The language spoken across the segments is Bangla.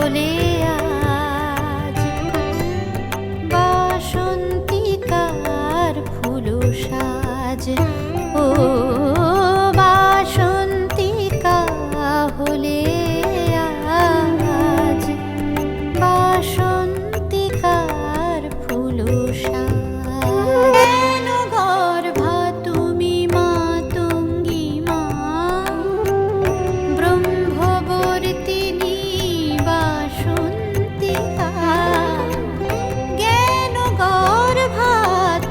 হলে আজ বাসন্তিকার ফুল সাজ। ও বাসন্তিকা হলে আজ বাসন্তিকার ফুল সাজ। কেন গর্ভা তুমি মাতঙ্গী মা, ব্রহ্মবর্তিনী বাসন্তিকা। জ্ঞান গর্ভা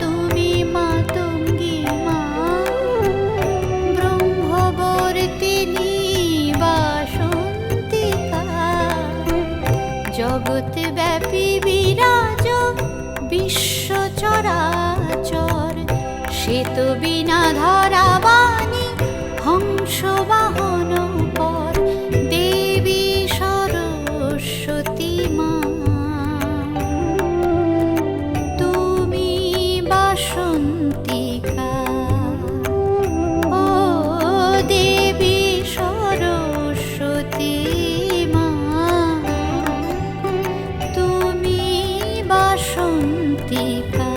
তুমি মাতঙ্গী মা, ব্রহ্মবর্তিনী বাসন্তিকা। জগৎ ব্যাপী বিরাজ বিশ্ব চরাচর, শ্বেত বিনা ধরা বাণী হংস বাহন পর। দেবী সরস্বতী মা, তুমি বাসন্তিকা। ও দেবী সরস্বতী মা, তুমি বাসন্তিকা।